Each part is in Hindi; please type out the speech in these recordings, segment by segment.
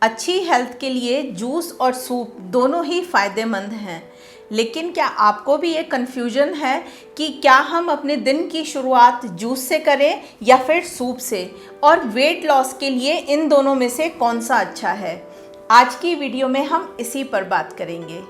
अच्छी हेल्थ के लिए जूस और सूप दोनों ही फ़ायदेमंद हैं, लेकिन क्या आपको भी ये कन्फ्यूजन है कि क्या हम अपने दिन की शुरुआत जूस से करें या फिर सूप से, और वेट लॉस के लिए इन दोनों में से कौन सा अच्छा है? आज की वीडियो में हम इसी पर बात करेंगे।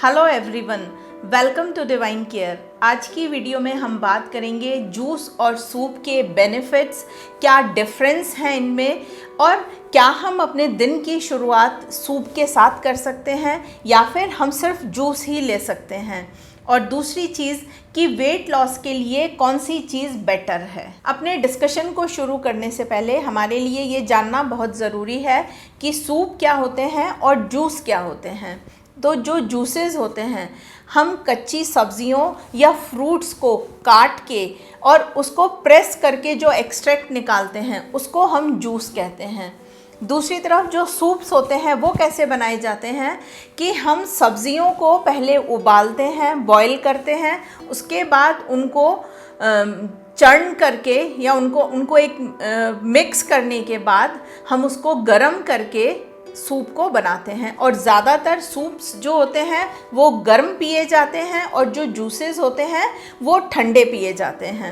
Hello everyone, welcome to divine care. आज की वीडियो में हम बात करेंगे जूस और सूप के बेनिफिट्स, क्या डिफरेंस है इनमें, और क्या हम अपने दिन की शुरुआत सूप के साथ कर सकते हैं या फिर हम सिर्फ जूस ही ले सकते हैं, और दूसरी चीज़ कि वेट लॉस के लिए कौन सी चीज़ बेटर है। अपने डिस्कशन को शुरू करने से पहले हमारे लिए ये जानना बहुत ज़रूरी है कि सूप क्या होते हैं और जूस क्या होते हैं। तो जो जूसेस होते हैं, हम कच्ची सब्जियों या फ्रूट्स को काट के और उसको प्रेस करके जो एक्सट्रैक्ट निकालते हैं उसको हम जूस कहते हैं। दूसरी तरफ जो सूप्स होते हैं वो कैसे बनाए जाते हैं कि हम सब्जियों को पहले उबालते हैं, बॉईल करते हैं, उसके बाद उनको चर्न करके या उनको एक मिक्स करने के बाद हम उसको गरम करके सूप को बनाते हैं। और ज़्यादातर सूप्स जो होते हैं वो गर्म पिए जाते हैं और जो जूसेस होते हैं वो ठंडे पिए जाते हैं,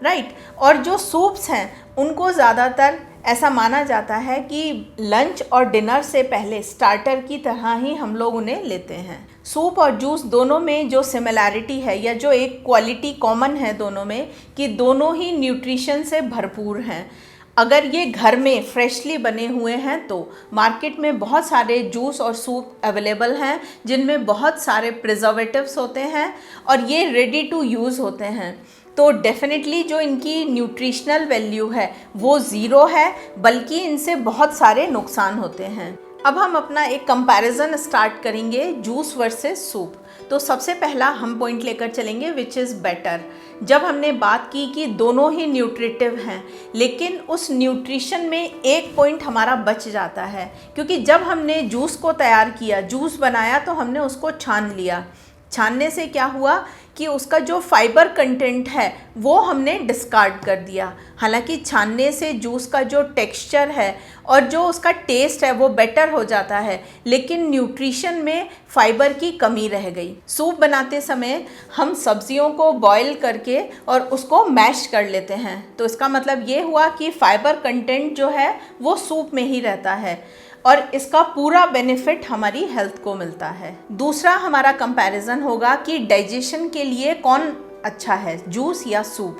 राइट। और जो सूप्स हैं उनको ज़्यादातर ऐसा माना जाता है कि लंच और डिनर से पहले स्टार्टर की तरह ही हम लोग उन्हें लेते हैं। सूप और जूस दोनों में जो सिमिलैरिटी है या जो एक क्वालिटी कॉमन है दोनों में, कि दोनों ही न्यूट्रिशन से भरपूर हैं। अगर ये घर में फ्रेशली बने हुए हैं तो मार्केट में बहुत सारे जूस और सूप अवेलेबल हैं जिनमें बहुत सारे प्रिजर्वेटिव्स होते हैं और ये रेडी टू यूज़ होते हैं। तो डेफिनेटली जो इनकी न्यूट्रिशनल वैल्यू है वो ज़ीरो है, बल्कि इनसे बहुत सारे नुकसान होते हैं। अब हम अपना एक कंपैरिजन स्टार्ट करेंगे जूस वर्सेस सूप। तो सबसे पहला हम पॉइंट लेकर चलेंगे विच इज़ बेटर। जब हमने बात की कि दोनों ही न्यूट्रिटिव हैं, लेकिन उस न्यूट्रिशन में एक पॉइंट हमारा बच जाता है, क्योंकि जब हमने जूस को तैयार किया, जूस बनाया, तो हमने उसको छान लिया। छानने से क्या हुआ कि उसका जो फाइबर कंटेंट है वो हमने डिस्कार्ड कर दिया। हालांकि छानने से जूस का जो टेक्सचर है और जो उसका टेस्ट है वो बेटर हो जाता है, लेकिन न्यूट्रिशन में फाइबर की कमी रह गई। सूप बनाते समय हम सब्जियों को बॉईल करके और उसको मैश कर लेते हैं, तो इसका मतलब ये हुआ कि फाइबर कंटेंट जो है वो सूप में ही रहता है और इसका पूरा बेनिफिट हमारी हेल्थ को मिलता है। दूसरा हमारा कंपैरिजन होगा कि डाइजेशन के लिए कौन अच्छा है, जूस या सूप।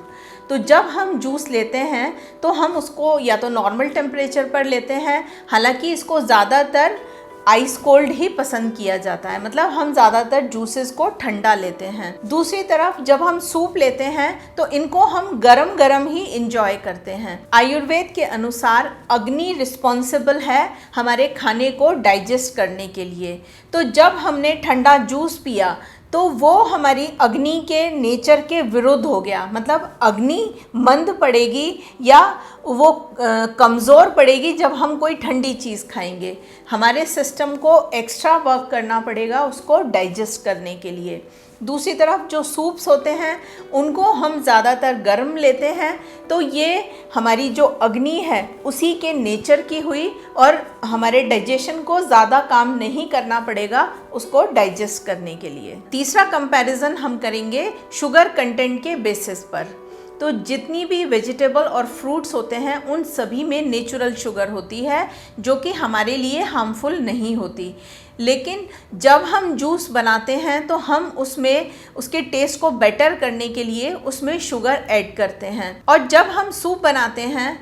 तो जब हम जूस लेते हैं तो हम उसको या तो नॉर्मल टेम्परेचर पर लेते हैं, हालांकि इसको ज़्यादातर आइस कोल्ड ही पसंद किया जाता है, मतलब हम ज़्यादातर जूसेस को ठंडा लेते हैं। दूसरी तरफ जब हम सूप लेते हैं तो इनको हम गरम गरम ही इंजॉय करते हैं। आयुर्वेद के अनुसार अग्नि रिस्पॉन्सिबल है हमारे खाने को डाइजेस्ट करने के लिए। तो जब हमने ठंडा जूस पिया तो वो हमारी अग्नि के नेचर के विरुद्ध हो गया, मतलब अग्नि मंद पड़ेगी या वो कमज़ोर पड़ेगी जब हम कोई ठंडी चीज़ खाएंगे। हमारे सिस्टम को एक्स्ट्रा वर्क करना पड़ेगा उसको डाइजेस्ट करने के लिए। दूसरी तरफ जो सूप्स होते हैं उनको हम ज़्यादातर गर्म लेते हैं, तो ये हमारी जो अग्नि है उसी के नेचर की हुई और हमारे डाइजेशन को ज़्यादा काम नहीं करना पड़ेगा उसको डाइजेस्ट करने के लिए। तीसरा कंपैरिजन हम करेंगे शुगर कंटेंट के बेसिस पर। तो जितनी भी वेजिटेबल और फ्रूट्स होते हैं उन सभी में नेचुरल शुगर होती है जो कि हमारे लिए हार्मफुल नहीं होती, लेकिन जब हम जूस बनाते हैं तो हम उसमें उसके टेस्ट को बेटर करने के लिए उसमें शुगर ऐड करते हैं। और जब हम सूप बनाते हैं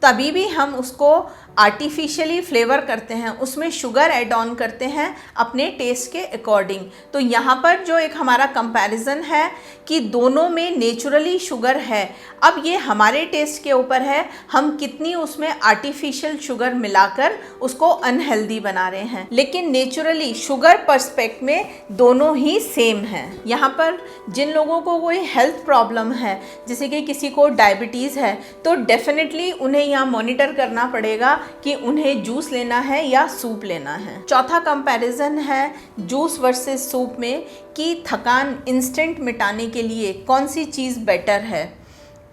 तभी भी हम उसको आर्टिफिशियली फ्लेवर करते हैं, उसमें शुगर ऐड ऑन करते हैं अपने टेस्ट के अकॉर्डिंग। तो यहाँ पर जो एक हमारा कंपैरिजन है कि दोनों में नेचुरली शुगर है, अब ये हमारे टेस्ट के ऊपर है हम कितनी उसमें आर्टिफिशियल शुगर मिलाकर उसको अनहेल्दी बना रहे हैं। लेकिन नेचुरली शुगर पर्सपेक्ट में दोनों ही सेम हैं। यहाँ पर जिन लोगों को कोई हेल्थ प्रॉब्लम है, जैसे कि किसी को डायबिटीज़ है, तो डेफिनेटली उन्हें यहाँ मॉनिटर करना पड़ेगा कि उन्हें जूस लेना है या सूप लेना है। चौथा कंपैरिजन है जूस वर्सेस सूप में कि थकान इंस्टेंट मिटाने के लिए कौन सी चीज़ बेटर है।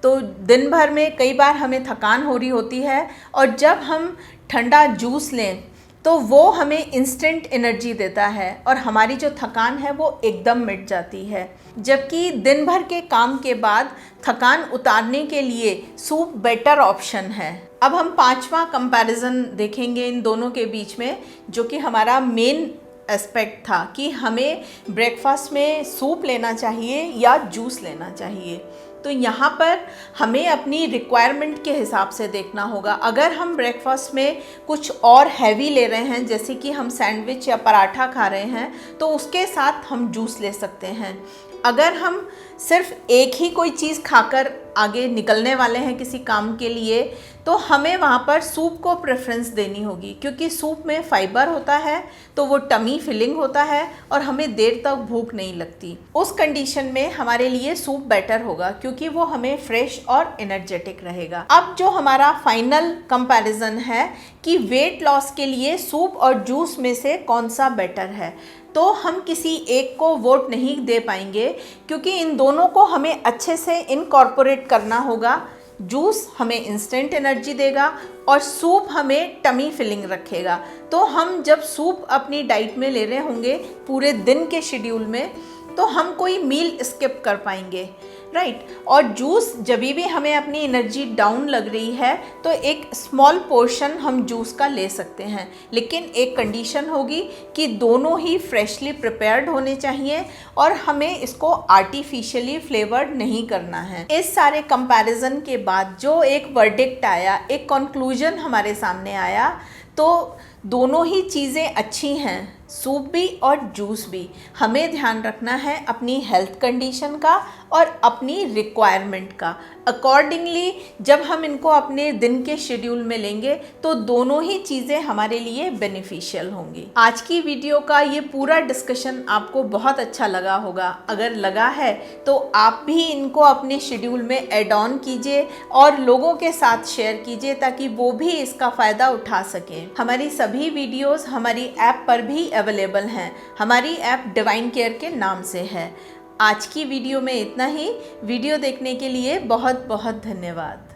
तो दिन भर में कई बार हमें थकान हो रही होती है और जब हम ठंडा जूस लें तो वो हमें इंस्टेंट एनर्जी देता है और हमारी जो थकान है वो एकदम मिट जाती है। जबकि दिन भर के काम के बाद थकान उतारने के लिए सूप बेटर ऑप्शन है। अब हम पांचवा कंपैरिजन देखेंगे इन दोनों के बीच में, जो कि हमारा मेन एस्पेक्ट था कि हमें ब्रेकफास्ट में सूप लेना चाहिए या जूस लेना चाहिए। तो यहाँ पर हमें अपनी रिक्वायरमेंट के हिसाब से देखना होगा। अगर हम ब्रेकफास्ट में कुछ और हैवी ले रहे हैं, जैसे कि हम सैंडविच या पराठा खा रहे हैं, तो उसके साथ हम जूस ले सकते हैं। अगर हम सिर्फ एक ही कोई चीज़ खाकर आगे निकलने वाले हैं किसी काम के लिए, तो हमें वहाँ पर सूप को प्रेफरेंस देनी होगी, क्योंकि सूप में फाइबर होता है तो वो टमी फिलिंग होता है और हमें देर तक भूख नहीं लगती। उस कंडीशन में हमारे लिए सूप बेटर होगा, क्योंकि वो हमें फ्रेश और एनर्जेटिक रहेगा। अब जो हमारा फाइनल कंपैरिजन है कि वेट लॉस के लिए सूप और जूस में से कौन सा बेटर है, तो हम किसी एक को वोट नहीं दे पाएंगे, क्योंकि इन दोनों को हमें अच्छे से इनकॉर्पोरेट करना होगा। जूस हमें इंस्टेंट एनर्जी देगा और सूप हमें टमी फिलिंग रखेगा। तो हम जब सूप अपनी डाइट में ले रहे होंगे पूरे दिन के शेड्यूल में, तो हम कोई मील स्किप कर पाएंगे, राइट। और जूस जब भी हमें अपनी एनर्जी डाउन लग रही है तो एक स्मॉल पोर्शन हम जूस का ले सकते हैं, लेकिन एक कंडीशन होगी कि दोनों ही फ्रेशली प्रिपेयर्ड होने चाहिए और हमें इसको आर्टिफिशियली फ्लेवर्ड नहीं करना है। इस सारे कंपैरिजन के बाद जो एक वर्डिक्ट आया, एक कंक्लूजन हमारे सामने आया, तो दोनों ही चीज़ें अच्छी हैं, सूप भी और जूस भी। हमें ध्यान रखना है अपनी हेल्थ कंडीशन का और अपनी रिक्वायरमेंट का। अकॉर्डिंगली जब हम इनको अपने दिन के शेड्यूल में लेंगे तो दोनों ही चीज़ें हमारे लिए बेनिफिशियल होंगी। आज की वीडियो का ये पूरा डिस्कशन आपको बहुत अच्छा लगा होगा। अगर लगा है तो आप भी इनको अपने शेड्यूल में ऐड ऑन कीजिए और लोगों के साथ शेयर कीजिए, ताकि वो भी इसका फ़ायदा उठा सकें। हमारी सभी वीडियोज़ हमारी ऐप पर भी अवेलेबल हैं। हमारी ऐप डिवाइन केयर के नाम से है। आज की वीडियो में इतना ही। वीडियो देखने के लिए बहुत बहुत धन्यवाद।